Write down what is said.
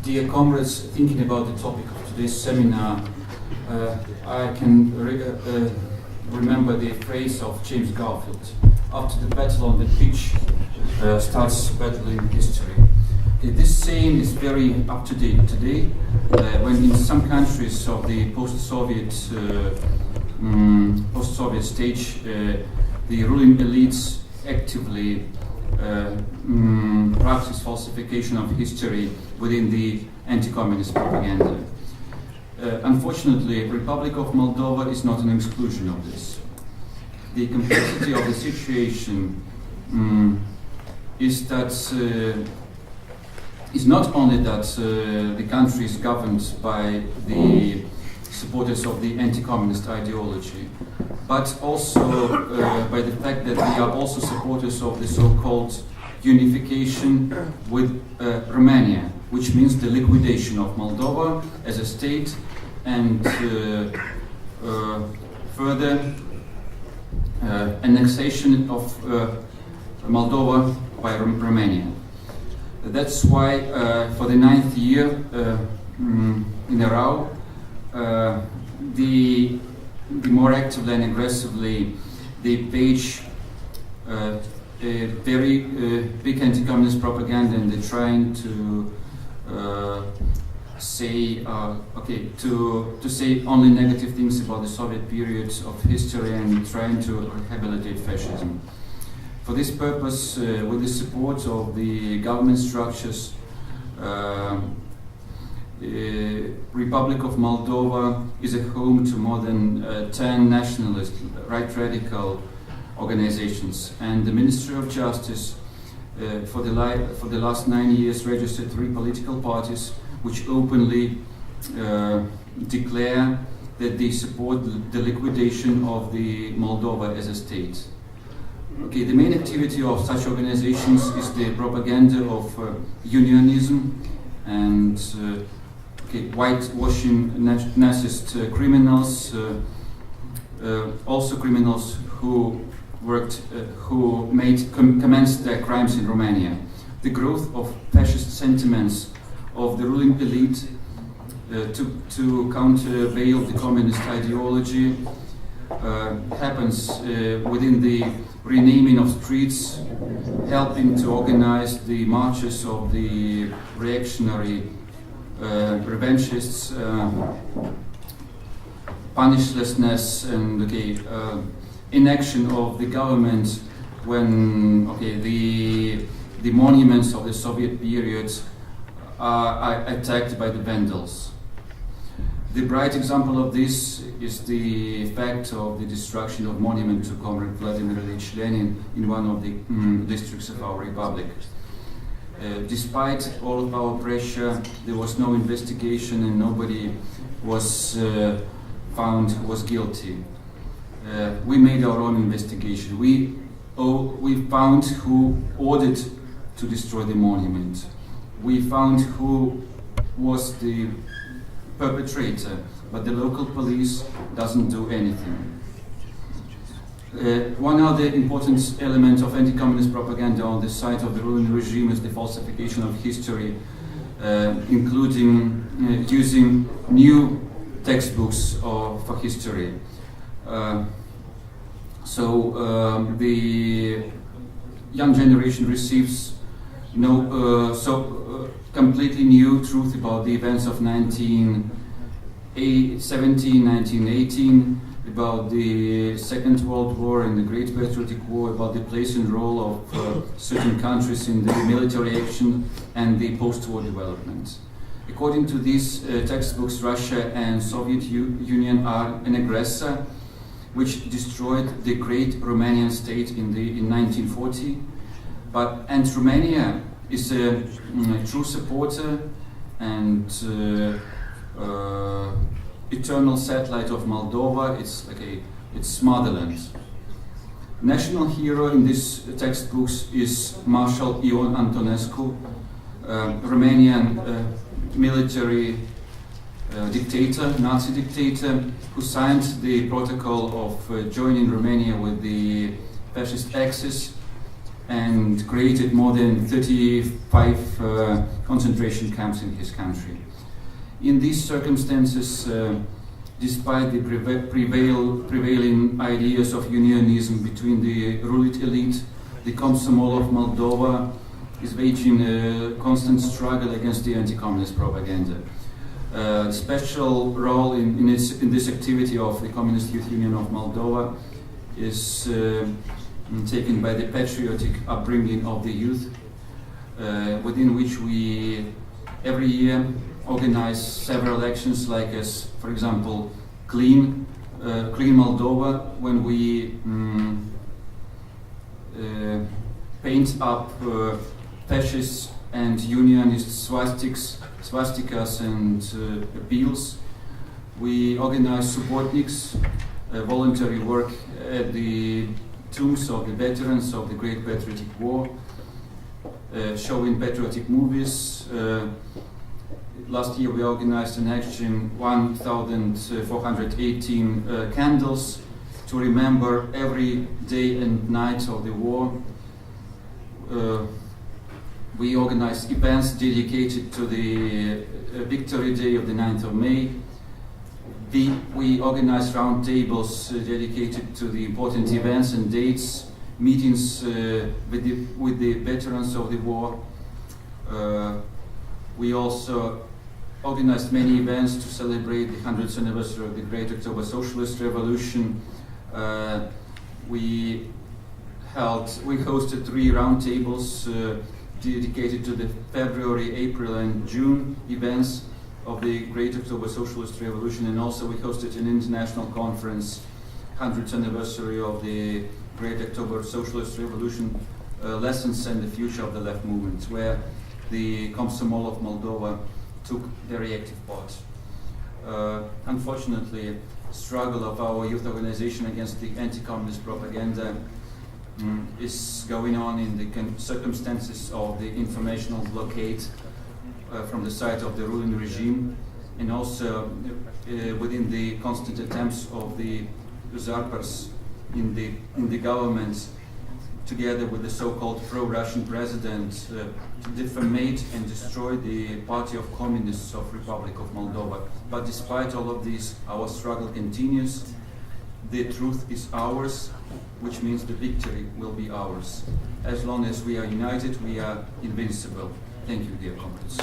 Dear comrades, thinking about the topic of today's seminar, I can remember the phrase of James Garfield: after the battle on the pitch starts battle in history. This saying is very up to date today, when in some countries of the post-Soviet stage, the ruling elites actively practice falsification of history within the anti-communist propaganda. Unfortunately, Republic of Moldova is not an exclusion of this. The complexity of the situation is not only that the country is governed by the supporters of the anti-communist ideology, but also by the fact that we are also supporters of the so-called unification with Romania, which means the liquidation of Moldova as a state and further annexation of Moldova by Romania. That's why for the 9th year in a row, the more actively and aggressively they wage a very big anti-communist propaganda, and they're trying to say to say only negative things about the Soviet period of history and trying to rehabilitate fascism. For this purpose, with the support of the government structures, Republic of Moldova is a home to more than 10 nationalist, right radical organizations, and the Ministry of Justice for the last 9 years registered 3 political parties which openly declare that they support the liquidation of the Moldova as a state. Okay, the main activity of such organizations is the propaganda of unionism and whitewashing Nazist criminals, also criminals who commenced their crimes in Romania. The growth of fascist sentiments of the ruling elite to countervail the communist ideology happens within the renaming of streets, helping to organize the marches of the reactionary revanchists, punishlessness, and inaction of the government when the monuments of the Soviet period are attacked by the vandals. The bright example of this is the fact of the destruction of monument to Comrade Vladimir Ilyich Lenin in one of the districts of our republic. Despite all of our pressure, there was no investigation and nobody was found was guilty. We made our own investigation. We found who ordered to destroy the monument. We found who was the perpetrator, but the local police doesn't do anything. One other important element of anti-communist propaganda on the side of the ruling regime is the falsification of history, including using new textbooks for history. The young generation receives completely new truth about the events of 1917, 1918, about the Second World War and the Great Patriotic War, about the place and role of certain countries in the military action and the post-war development. According to these textbooks, Russia and Soviet Union are an aggressor which destroyed the great Romanian state in 1940, and Romania is a true supporter and eternal satellite of Moldova. It's motherland. National hero in these textbooks is Marshal Ion Antonescu, Romanian military dictator, Nazi dictator, who signed the protocol of joining Romania with the fascist Axis and created more than 35 concentration camps in his country. In these circumstances, despite the prevailing ideas of unionism between the ruling elite, the Komsomol of Moldova is waging a constant struggle against the anti-communist propaganda. Special role in this activity of the Communist Youth Union of Moldova is taken by the patriotic upbringing of the youth, within which we every year organize several actions, like as, for example, Clean Moldova, when we paint up fascist and unionist swastikas and appeals. We organize subotniks, voluntary work at the tombs of the veterans of the Great Patriotic War, showing patriotic movies. Last year we organized an action, 1,418 candles to remember every day and night of the war. We organized events dedicated to the Victory Day of the 9th of May. We organized round tables dedicated to the important events and dates, meetings with the veterans of the war. We also organized many events to celebrate the 100th anniversary of the Great October Socialist Revolution. We hosted 3 roundtables dedicated to the February, April, and June events of the Great October Socialist Revolution, and also we hosted an international conference, 100th anniversary of the Great October Socialist Revolution, lessons and the future of the left movement, where the Komsomol of Moldova took very active part. Unfortunately, struggle of our youth organization against the anti-communist propaganda is going on in the circumstances of the informational blockade from the side of the ruling regime, and also within the constant attempts of the usurpers in the government, together with the so-called pro-Russian president, to defamate and destroy the Party of Communists of Republic of Moldova. But despite all of this, our struggle continues. The truth is ours, which means the victory will be ours. As long as we are united, we are invincible. Thank you, dear comrades.